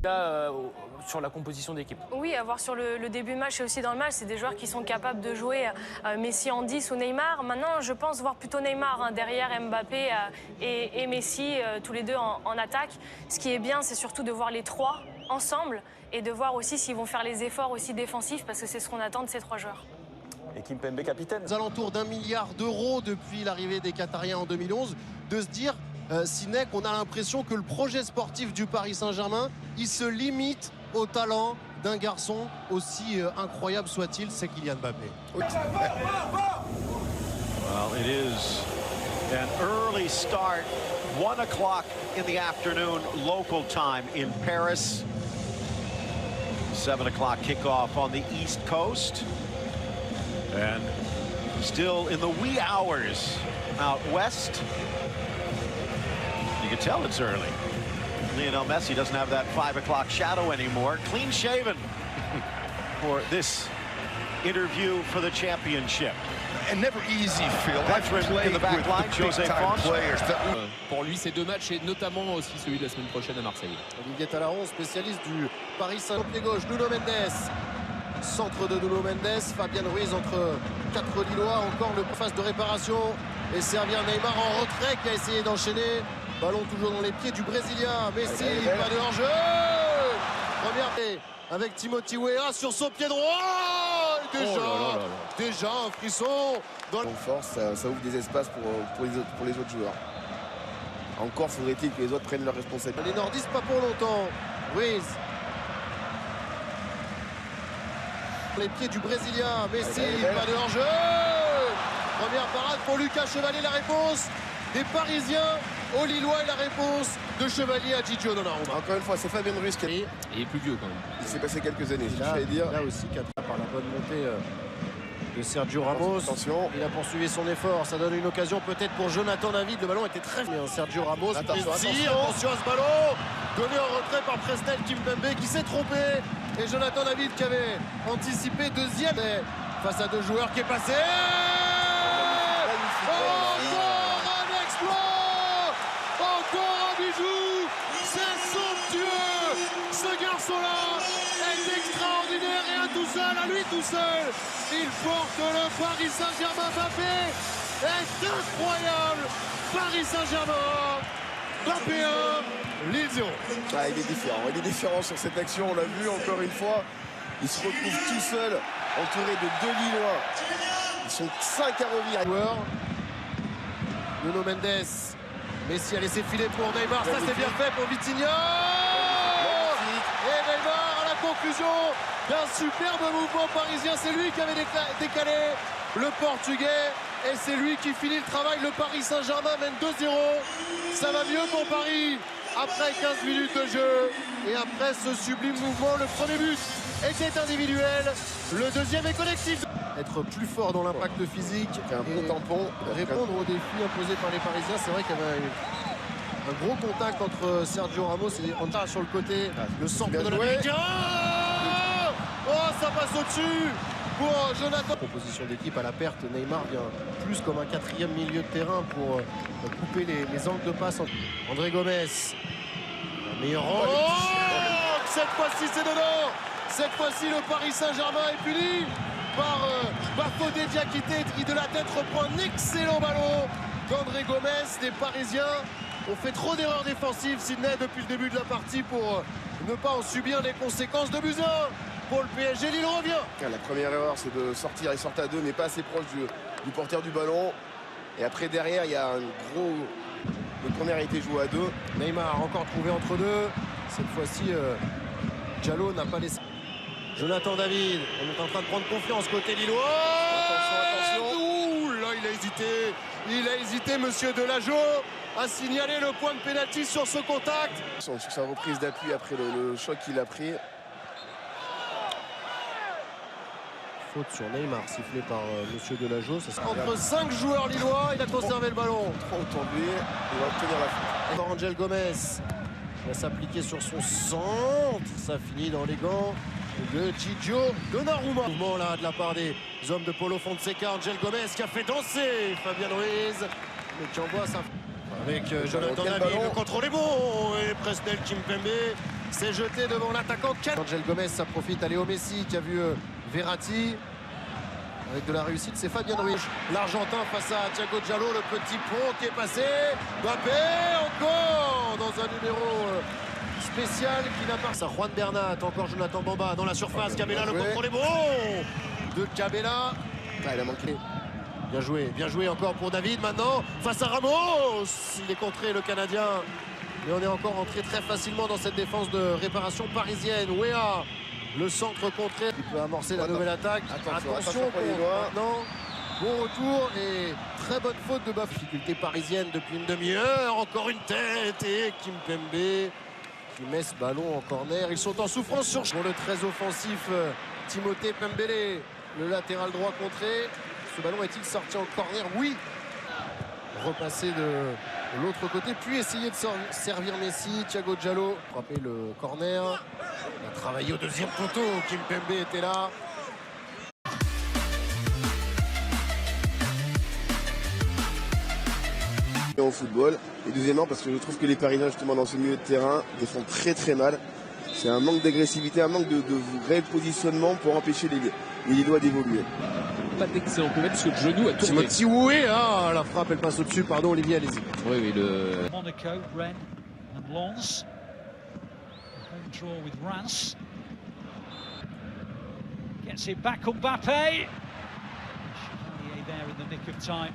Là, sur la composition d'équipe. Oui, à voir sur le début de match et aussi dans le match, c'est des joueurs qui sont capables de jouer Messi en 10 ou Neymar. Maintenant, je pense voir plutôt Neymar derrière Mbappé et Messi, tous les deux en attaque. Ce qui est bien, c'est surtout de voir les trois ensemble et de voir aussi s'ils vont faire les efforts aussi défensifs parce que c'est ce qu'on attend de ces trois joueurs. Et Kimpembe capitaine. Aux alentours d'1 milliard d'euros depuis l'arrivée des Qatariens en 2011, de se dire, Sinek, on a l'impression que le projet sportif du Paris Saint-Germain, il se limite au talent d'un garçon aussi incroyable soit-il, c'est Kylian Mbappé. Well, it is an early start, 1 o'clock in the afternoon, local time in Paris. 7 o'clock kickoff on the East Coast. And still in the wee hours out west. You can tell it's early. Lionel Messi doesn't have that 5 o'clock shadow anymore. Clean shaven for this interview for the championship. And never easy, Phil. Veteran in the back line, José Fonte. Pour lui, ces deux matchs, et notamment aussi celui de la semaine prochaine à Marseille. Olivier Talaron, spécialiste du Paris Saint-Germain. Pied gauche, Nuno Mendes. Centre de Nuno Mendes, Fabian Ruiz entre 4 Lillois, encore le phase de réparation et servir Neymar en retrait qui a essayé d'enchaîner. Ballon toujours dans les pieds du Brésilien. Messi, pas de hors-jeu. Première avec Timothy Weah sur son pied droit. Déjà un frisson. Dans En force, ça ouvre des espaces pour les autres joueurs. Encore faudrait-il que les autres prennent leurs responsabilités. Les nordistes pas pour longtemps. Ruiz. Les pieds du Brésilien, Messi, pas de hors-jeu. Première parade pour Lucas Chevalier, la réponse des Parisiens aux Lillois et la réponse de Chevalier à Gigio Donnarumma. Encore une fois, c'est Fabien Ruiz qui Et il est plus vieux quand même. il s'est passé quelques années, Là, j'allais dire. là aussi, par la bonne montée de Sergio Ramos. Attention. Il a poursuivi son effort, ça donne une occasion peut-être pour Jonathan David. Le ballon était très bien. Sergio Ramos, Attention attention à ce ballon. Donné en retrait par Presnel Kimpembe qui s'est trompé. Et Jonathan David qui avait anticipé deuxième. Et face à deux joueurs qui est passé. Encore un exploit. Encore un bijou. C'est somptueux. Ce garçon-là est extraordinaire et à tout seul, à lui tout seul. Il porte le Paris Saint-Germain. Mbappé est incroyable. Paris Saint-Germain. Mbappé 1, Lille 0. Ah, il est différent sur cette action, on l'a vu encore une fois. Il se retrouve tout seul, entouré de deux Lillois. Ils sont 5 à revenir. Nuno Mendes. Messi a laissé filer pour Neymar. Ça c'est bien fait pour Vitinha. Et Neymar à la conclusion d'un superbe mouvement parisien. C'est lui qui avait décalé le Portugais. Et c'est lui qui finit le travail. Le Paris Saint-Germain mène 2-0. Ça va mieux pour Paris après 15 minutes de jeu. Et après ce sublime mouvement, le premier but était individuel. Le deuxième est collectif. Être plus fort dans l'impact physique. Un bon tampon. Répondre aux défis imposés par les Parisiens. C'est vrai qu'il y avait un gros contact entre Sergio Ramos et Anta sur le côté. Le centre de l'Américain. Oh, ça passe au-dessus pour Jonathan. Proposition d'équipe à la perte. Neymar vient plus comme un quatrième milieu de terrain pour couper les angles de passe. André Gomes. La meilleure. Oh, cette fois-ci, c'est dedans. Cette fois-ci, le Paris Saint-Germain est puni par Bafodé Diakité qui de la tête reprend un excellent ballon d'André Gomes. Les Parisiens ont fait trop d'erreurs défensives, Sidney, depuis le début de la partie pour ne pas en subir les conséquences. de but 1 pour le PSG. Lille revient. La première erreur, c'est de sortir. Ils sortent à deux, mais pas assez proche du porteur du ballon. Et après, derrière, il y a un gros... Le premier a été joué à deux. Neymar encore trouvé entre deux. Cette fois-ci, Diallo n'a pas laissé. Jonathan David, on est en train de prendre confiance côté lillois. Attention. Ouh, là, il a hésité. Il a hésité, monsieur Delageau, à signaler le point de pénalty sur ce contact. Sur sa reprise d'appui après le choc qu'il a pris. Faute sur Neymar, sifflé par monsieur Delageau. Ça sera... Entre 5 joueurs lillois, il a conservé le ballon. Trop autour de lui, il va obtenir la faute. Angel Gomes va s'appliquer sur son centre. Ça finit dans les gants de Gigio Donnarumma. Mouvement là de la part des hommes de Paulo Fonseca. Angel Gomes qui a fait danser Fabian Ruiz. Mais qui envoie ça avec Jonathan David. Le contrôle est bon. Et Presnel Kimpembe C'est jeté devant l'attaquant. Angel Gomez, ça profite à Léo Messi qui a vu Verratti. Avec de la réussite, c'est Fabien Ruiz. L'Argentin face à Thiago Diallo, le petit pont qui est passé. Mbappé encore dans un numéro spécial qui n'a pas. Ça, Juan Bernat, encore Jonathan Bamba dans la surface. Cabella, le contrôle est bon de Cabella. Ah, il a manqué. Bien joué encore pour David maintenant. Face à Ramos, il est contré le Canadien. Et on est encore entré très facilement dans cette défense de réparation parisienne. Wea, le centre contré. Il peut amorcer la nouvelle attaque. Attention pour les doigts. maintenant. Bon retour et très bonne faute de Baf. Difficulté parisienne depuis une demi-heure. Encore une tête et Kimpembe qui met ce ballon en corner. Ils sont en souffrance pour le très offensif Timothée Pembele. Le latéral droit contré. Ce ballon est-il sorti en corner? Oui. Repasser de l'autre côté, puis essayer de servir Messi. Thiago Diallo frapper le corner. Il a travaillé au deuxième poteau. Kimpembe était là. Au football. Et deuxièmement, parce que je trouve que les Parisiens, justement, dans ce milieu de terrain, défendent très très mal. C'est un manque d'agressivité, un manque de vrai positionnement pour empêcher les Lillois d'évoluer. Pas d'excellent coup parce que le genou a tourné. Timothy Wea, la frappe, elle passe au-dessus. Pardon, Olivier, allez-y. Oui, le. Monaco, Rennes and Lens. Home draw with Reims. Gets it back Mbappé. Chevalier there in the nick of time.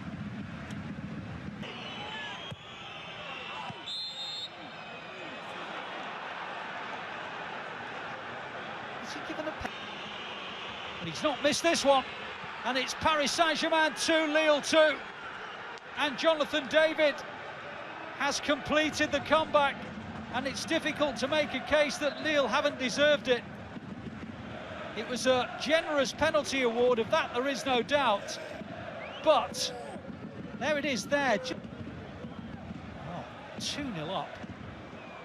Has he given a... But he's not missed this one. And it's Paris Saint-Germain 2, Lille 2. And Jonathan David has completed the comeback. And it's difficult to make a case that Lille haven't deserved it. It was a generous penalty award, of that there is no doubt. But there it is there. 2-0 up.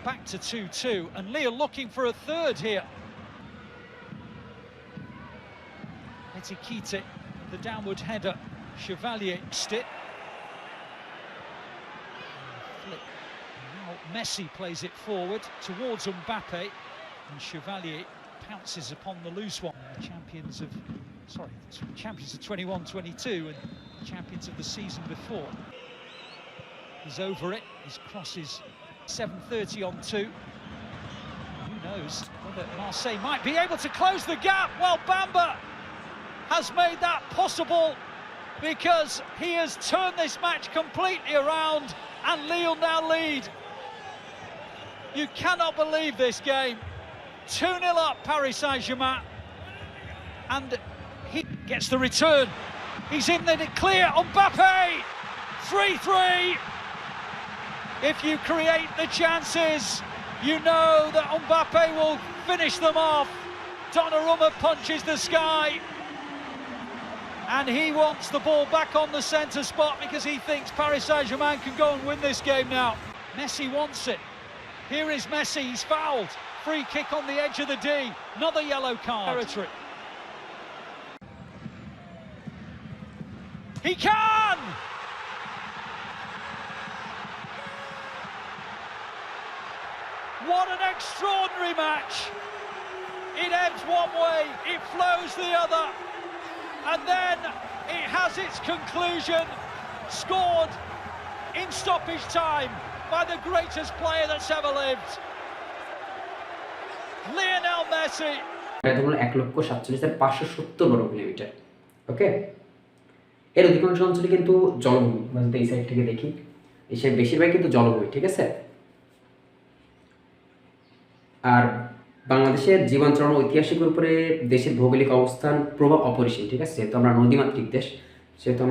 Back to 2-2. And Lille looking for a third here. Etikite, the downward header. Chevalier missed it. Flick. Now Messi plays it forward towards Mbappe, and Chevalier pounces upon the loose one. The champions of 21-22 and champions of the season before. He's over it. His cross is 7:30 on 2. Who knows whether Marseille might be able to close the gap? Well, Bamba has made that possible because he has turned this match completely around and Lille now lead. You cannot believe this game. 2-0 up Paris Saint-Germain, and he gets the return. He's in the clear. Mbappe, 3-3. If you create the chances, you know that Mbappe will finish them off. Donnarumma punches the sky. And he wants the ball back on the centre spot because he thinks Paris Saint-Germain can go and win this game now. Messi wants it. Here is Messi, he's fouled. Free kick on the edge of the D. Another yellow card. Territory. He can! What an extraordinary match. It ebbs one way, it flows the other. And then it has its conclusion, scored in stoppage time by the greatest player that's ever lived, Lionel Messi. এটা হলো 1,47,570 বর্গ কিলোমিটার। ওকে, এর অধিকাংশ অঞ্চলে কিন্তু জলভূমি। আমরা যদি এই সাইড থেকে দেখি, এই সাইড বেশিরভাগ কিন্তু জলভূমি, ঠিক আছে। আর বাংলাদেশের জীবনচরণ ঐতিহাসিকের উপরে দেশের ভৌগোলিক অবস্থান প্রভাব অপরিসীম, ঠিক আছে। যেহেতু আমরা নদীমাতৃক দেশ, সেহেতু আমরা